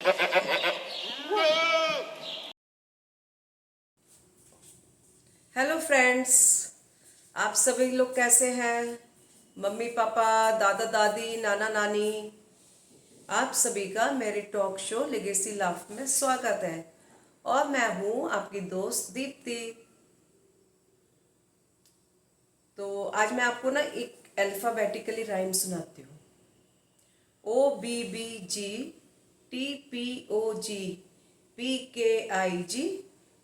Hello friends, आप सभी लोग कैसे हैं? मम्मी पापा, दादा दादी, नाना नानी, आप सभी का मेरे टॉक शो लेगेसी लाफ में स्वागत है। और मैं हूं आपकी दोस्त दीप्ति। तो आज मैं आपको ना एक अल्फ़ाबेटिकली राइम सुनाती हूँ। OBBG, TPOG, PKIG,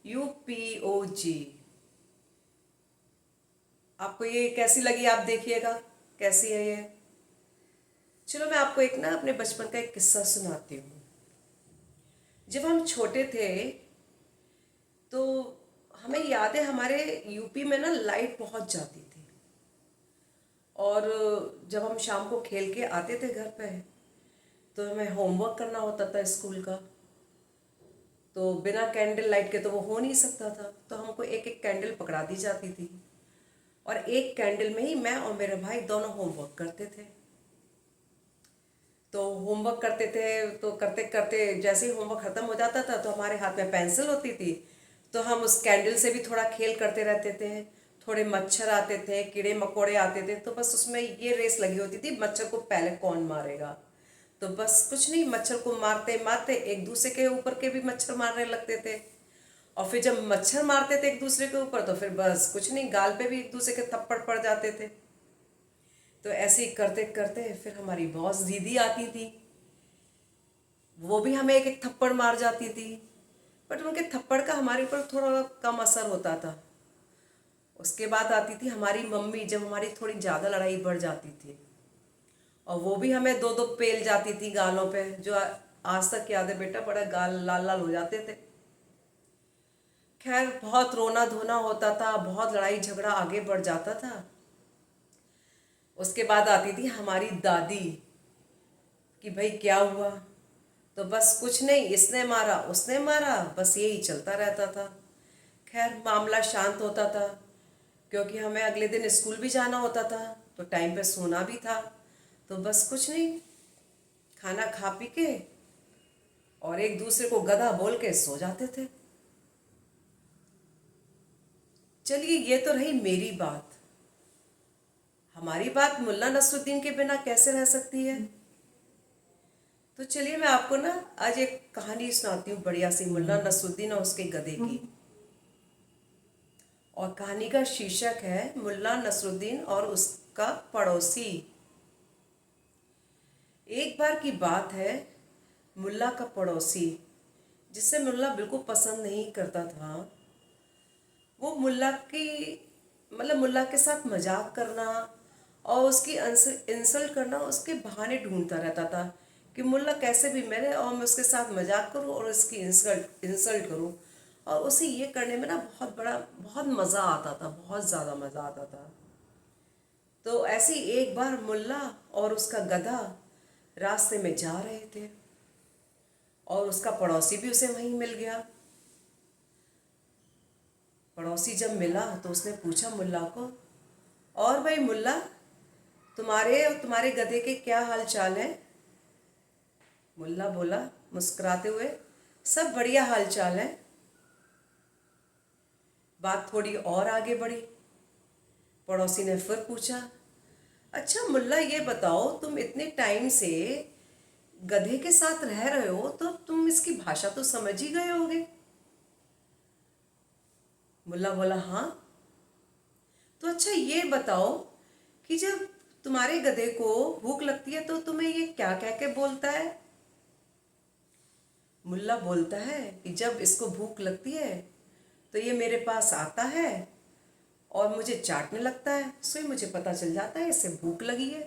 UPOG। आपको ये कैसी लगी? आप देखिएगा कैसी है ये। चलो मैं आपको एक ना अपने बचपन का एक किस्सा सुनाती हूँ। जब हम छोटे थे तो हमें याद है हमारे यूपी में ना लाइट बहुत जाती थी। और जब हम शाम को खेल के आते थे घर पे तो हमें होमवर्क करना होता था स्कूल का। तो बिना कैंडल लाइट के तो वो हो नहीं सकता था, तो हमको एक एक कैंडल पकड़ा दी जाती थी और एक कैंडल में ही मैं और मेरे भाई दोनों होमवर्क करते थे। तो होमवर्क करते थे तो करते करते जैसे ही होमवर्क ख़त्म हो जाता था तो हमारे हाथ में पेंसिल होती थी, तो हम उस कैंडल से भी थोड़ा खेल करते रहते थे। थोड़े मच्छर आते थे, कीड़े मकोड़े आते थे, तो बस उसमें ये रेस लगी होती थी मच्छर को पहले कौन मारेगा। तो बस कुछ नहीं, मच्छर को मारते मारते एक दूसरे के ऊपर के भी मच्छर मारने लगते थे। और फिर जब मच्छर मारते थे एक दूसरे के ऊपर तो फिर बस कुछ नहीं, गाल पे भी एक दूसरे के थप्पड़ पड़ जाते थे। तो ऐसे ही करते करते फिर हमारी बॉस दीदी आती थी, वो भी हमें एक एक थप्पड़ मार जाती थी। बट उनके थप्पड़ का हमारे ऊपर थोड़ा कम असर होता था। उसके बाद आती थी हमारी मम्मी, जब हमारी थोड़ी ज़्यादा लड़ाई बढ़ जाती थी और वो भी हमें दो दो पेल जाती थी गालों पे, जो आज तक याद है बेटा, बड़ा गाल लाल लाल हो जाते थे। खैर बहुत रोना धोना होता था, बहुत लड़ाई झगड़ा आगे बढ़ जाता था। उसके बाद आती थी हमारी दादी कि भाई क्या हुआ। तो बस कुछ नहीं, इसने मारा उसने मारा, बस यही चलता रहता था। खैर मामला शांत होता था, क्योंकि हमें अगले दिन स्कूल भी जाना होता था, तो टाइम पे सोना भी था। तो बस कुछ नहीं, खाना खा पी के और एक दूसरे को गधा बोल के सो जाते थे। चलिए ये तो रही मेरी बात। हमारी बात मुल्ला नसरुद्दीन के बिना कैसे रह सकती है? तो चलिए मैं आपको ना आज एक कहानी सुनाती हूँ बढ़िया सी, मुल्ला नसरुद्दीन और उसके गधे की। और कहानी का शीर्षक है मुल्ला नसरुद्दीन और उसका पड़ोसी। एक बार की बात है, मुल्ला का पड़ोसी, जिसे मुल्ला बिल्कुल पसंद नहीं करता था, वो मुल्ला की मुल्ला के साथ मजाक करना और उसकी इंसल्ट करना, उसके बहाने ढूंढता रहता था कि मुल्ला कैसे भी मेरे और मैं उसके साथ मजाक करूं और उसकी इंसल्ट इंसल्ट करूं। और उसे ये करने में ना बहुत मज़ा आता था, बहुत ज़्यादा मज़ा आता था। तो ऐसे ही एक बार मुल्ला और उसका गधा रास्ते में जा रहे थे और उसका पड़ोसी भी उसे वहीं मिल गया। पड़ोसी जब मिला तो उसने पूछा मुल्ला को, और भाई मुल्ला, तुम्हारे और तुम्हारे गधे के क्या हाल चाल है? मुल्ला बोला मुस्कुराते हुए, सब बढ़िया हाल चाल है। बात थोड़ी और आगे बढ़ी। पड़ोसी ने फिर पूछा, अच्छा मुल्ला ये बताओ, तुम इतने टाइम से गधे के साथ रह रहे हो तो तुम इसकी भाषा तो समझ ही गए होगे। मुल्ला बोला हाँ। तो अच्छा ये बताओ कि जब तुम्हारे गधे को भूख लगती है तो तुम्हें ये क्या कह के बोलता है? मुल्ला बोलता है कि जब इसको भूख लगती है तो ये मेरे पास आता है और मुझे चाटने लगता है, सो मुझे पता चल जाता है इसे भूख लगी है।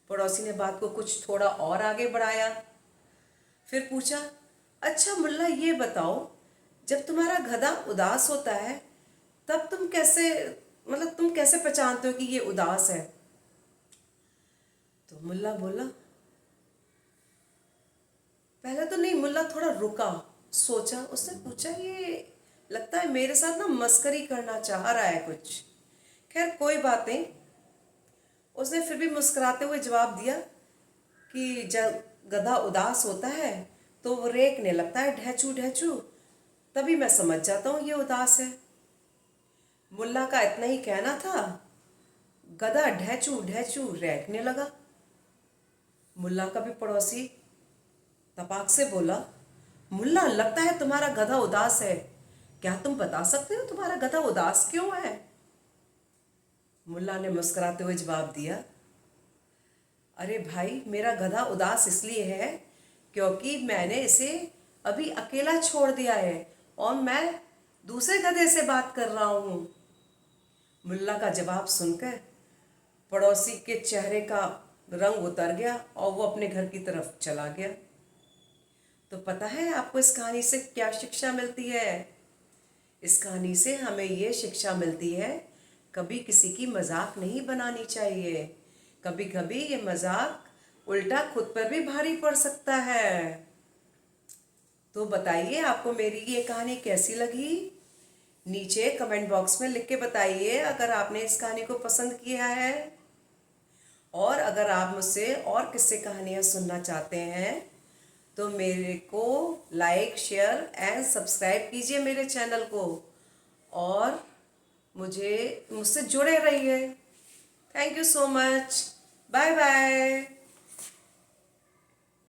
पड़ोसी ने बात को कुछ थोड़ा और आगे बढ़ाया। फिर पूछा, अच्छा मुल्ला ये बताओ, जब तुम्हारा गधा उदास होता है तब तुम कैसे पहचानते हो कि ये उदास है? तो मुल्ला बोला, पहले तो नहीं, मुल्ला थोड़ा रुका, सोचा, उसने पूछा, ये लगता है मेरे साथ ना मस्करी करना चाह रहा है कुछ। खैर कोई बात नहीं, उसने फिर भी मुस्कुराते हुए जवाब दिया कि जब गधा उदास होता है तो वो रेंकने लगता है, ढैचू ढैचू। तभी मैं समझ जाता हूँ ये उदास है। मुल्ला का इतना ही कहना था, गधा ढैचू ढैचू रेंकने लगा। मुल्ला का भी पड़ोसी तपाक से बोला, मुल्ला लगता है तुम्हारा गधा उदास है, क्या तुम बता सकते हो तुम्हारा गधा उदास क्यों है? मुल्ला ने मुस्कुराते हुए जवाब दिया, अरे भाई, मेरा गधा उदास इसलिए है क्योंकि मैंने इसे अभी अकेला छोड़ दिया है और मैं दूसरे गधे से बात कर रहा हूँ। मुल्ला का जवाब सुनकर पड़ोसी के चेहरे का रंग उतर गया और वो अपने घर की तरफ चला गया। तो पता है आपको इस कहानी से क्या शिक्षा मिलती है? इस कहानी से हमें ये शिक्षा मिलती है, कभी किसी की मजाक नहीं बनानी चाहिए। कभी कभी ये मजाक उल्टा खुद पर भी भारी पड़ सकता है। तो बताइए आपको मेरी ये कहानी कैसी लगी? नीचे कमेंट बॉक्स में लिख के बताइए अगर आपने इस कहानी को पसंद किया है। और अगर आप मुझसे और किस्से कहानियाँ सुनना चाहते हैं तो मेरे को लाइक शेयर एंड सब्सक्राइब कीजिए मेरे चैनल को, और मुझसे जुड़े रहिए। Thank you so much. Bye bye.